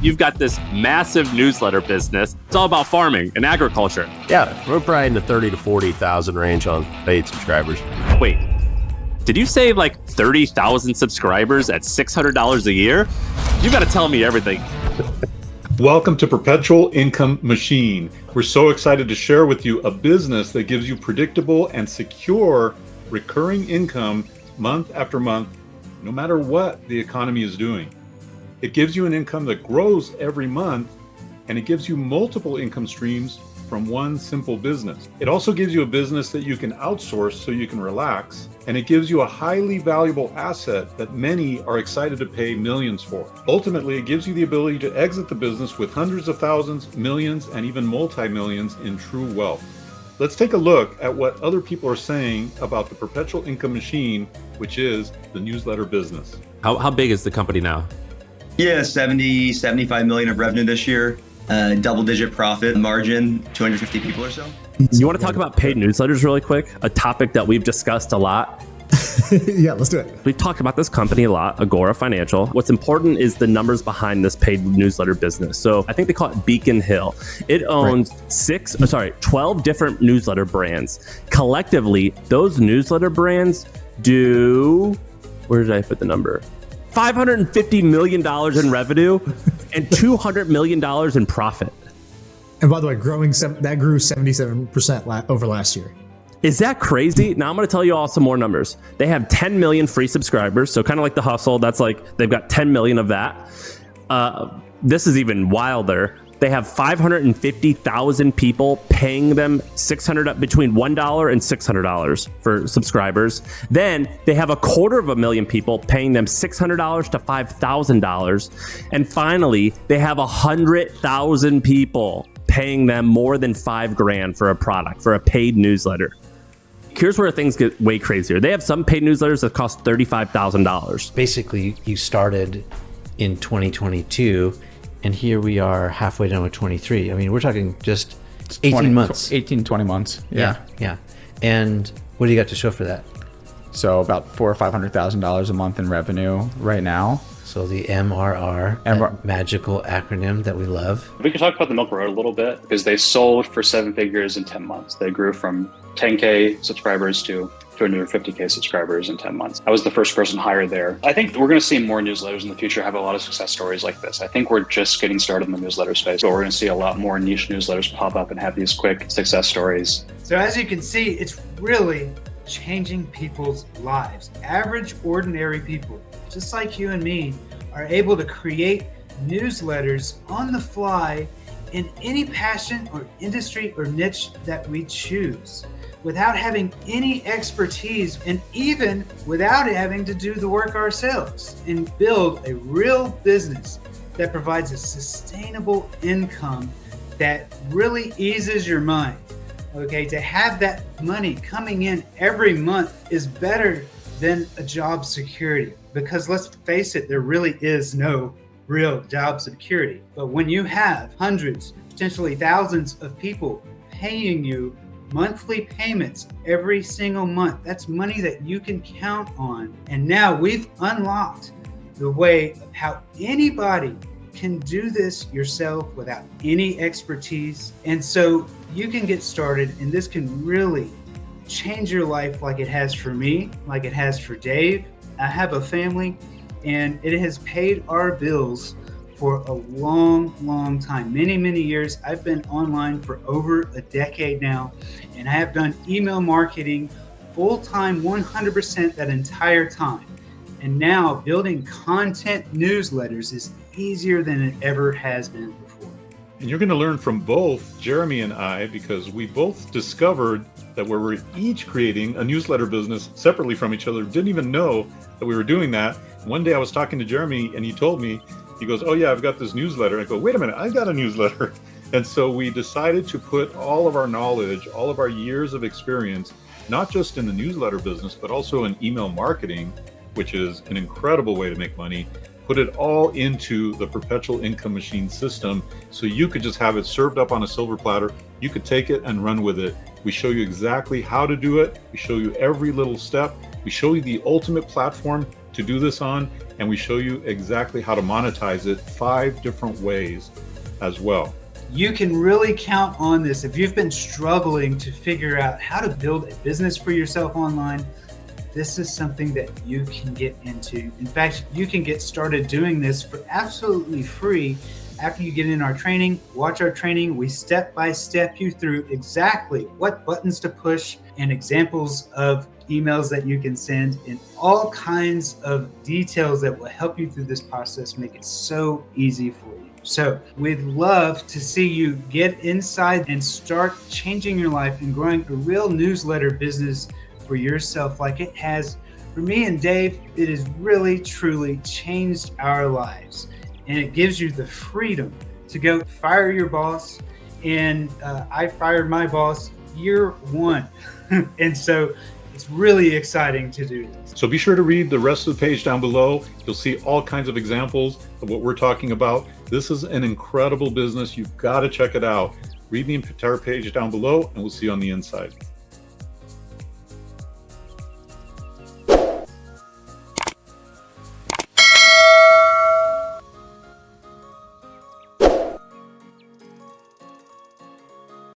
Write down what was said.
You've got this massive newsletter business. It's all about farming and agriculture. Yeah, we're probably in the 30 to 40,000 range on paid subscribers. Wait, did you say like 30,000 subscribers at $600 a year? You got to tell me everything. Welcome to Perpetual Income Machine. We're so excited to share with you a business that gives you predictable and secure recurring income month after month, no matter what the economy is doing. It gives you an income that grows every month, and it gives you multiple income streams from one simple business. It also gives you a business that you can outsource so you can relax, and it gives you a highly valuable asset that many are excited to pay millions for. Ultimately, it gives you the ability to exit the business with hundreds of thousands, millions, and even multi-millions in true wealth. Let's take a look at what other people are saying about the Perpetual Income Machine, which is the newsletter business. How big is the company now? Yeah, 75 million of revenue this year, double-digit profit margin, 250 people or so. You want to talk about paid newsletters really quick? A topic that we've discussed a lot. Yeah, let's do it. We've talked about this company a lot, Agora Financial. What's important is the numbers behind this paid newsletter business. So I think they call it Beacon Hill. It owns 12 different newsletter brands. Collectively, those newsletter brands do, where did I put the number? $550 million in revenue and $200 million in profit. And by the way, that grew 77% over last year. Is that crazy? Now I'm going to tell you all some more numbers. They have 10 million free subscribers. So kind of like the Hustle, that's like they've got 10 million of that. This is even wilder. They have 550,000 people paying them between $1 and $600 for subscribers. Then they have 250,000 people paying them $600 to $5,000. And finally, they have 100,000 people paying them more than $5,000 for a product, for a paid newsletter. Here's where things get way crazier. They have some paid newsletters that cost $35,000. Basically, you started in 2022, and here we are halfway done with 23. I mean, we're talking just 18 months. 18, 20 months. Yeah. And what do you got to show for that? So about $400,000 or $500,000 a month in revenue right now. So the MRR, that magical acronym that we love. We could talk about the Milk Road a little bit because they sold for 7 figures in 10 months. They grew from 10K subscribers to 250K subscribers in 10 months. I was the first person hired there. I think we're going to see more newsletters in the future have a lot of success stories like this. I think we're just getting started in the newsletter space, but we're going to see a lot more niche newsletters pop up and have these quick success stories. So as you can see, it's really changing people's lives. Average, ordinary people, just like you and me, are able to create newsletters on the fly in any passion or industry or niche that we choose without having any expertise and even without having to do the work ourselves, and build a real business that provides a sustainable income that really eases your mind. Okay, to have that money coming in every month is better than a job security, because let's face it, there really is no real job security. But when you have hundreds, potentially thousands of people paying you monthly payments every single month, that's money that you can count on. And now we've unlocked the way of how anybody can do this yourself without any expertise. And so you can get started, and this can really change your life like it has for me, like it has for Dave. I have a family, and it has paid our bills for a long time, many years. I've been online for over a decade now, and I have done email marketing full-time, 100% that entire time. And now building content newsletters is easier than it ever has been before. And you're going to learn from both Jeremy and I, because we both discovered that we were each creating a newsletter business separately from each other. Didn't even know that we were doing that. One day I was talking to Jeremy, and he told me, he goes, "Oh yeah, I've got this newsletter." I go, "Wait a minute, I've got a newsletter." And so we decided to put all of our knowledge, all of our years of experience, not just in the newsletter business, but also in email marketing, which is an incredible way to make money, put it all into the Perpetual Income Machine system, so you could just have it served up on a silver platter. You could take it and run with it. We show you exactly how to do it. We show you every little step. We show you the ultimate platform to do this on, and we show you exactly how to monetize it 5 different ways as well. You can really count on this. If you've been struggling to figure out how to build a business for yourself online, this is something that you can get into. In fact, you can get started doing this for absolutely free after you get in our training. Watch our training. We step by step you through exactly what buttons to push and examples of emails that you can send and all kinds of details that will help you through this process, make it so easy for you. So we'd love to see you get inside and start changing your life and growing a real newsletter business for yourself like it has for me and Dave. It has really, truly changed our lives. And it gives you the freedom to go fire your boss. And I fired my boss year 1. And so it's really exciting to do this. So be sure to read the rest of the page down below. You'll see all kinds of examples of what we're talking about. This is an incredible business. You've got to check it out. Read the entire page down below, and we'll see you on the inside.